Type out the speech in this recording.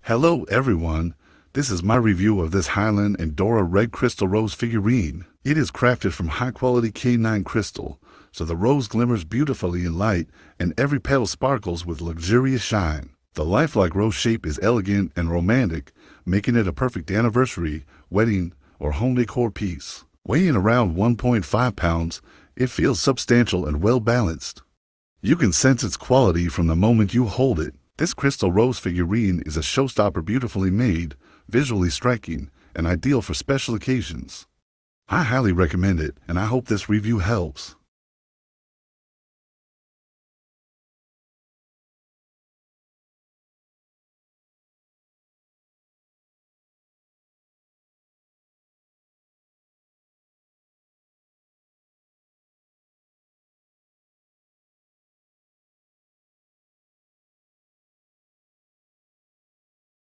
Hello everyone, this is my review of this Highland Endora Red Crystal Rose figurine. It is crafted from high-quality canine crystal, so the rose glimmers beautifully in light and every petal sparkles with luxurious shine. The lifelike rose shape is elegant and romantic, making it a perfect anniversary, wedding, or home decor piece. Weighing around 1.5 pounds, it feels substantial and well-balanced. You can sense its quality from the moment you hold it. This crystal rose figurine is a showstopper, beautifully made, visually striking, and ideal for special occasions. I highly recommend it, and I hope this review helps.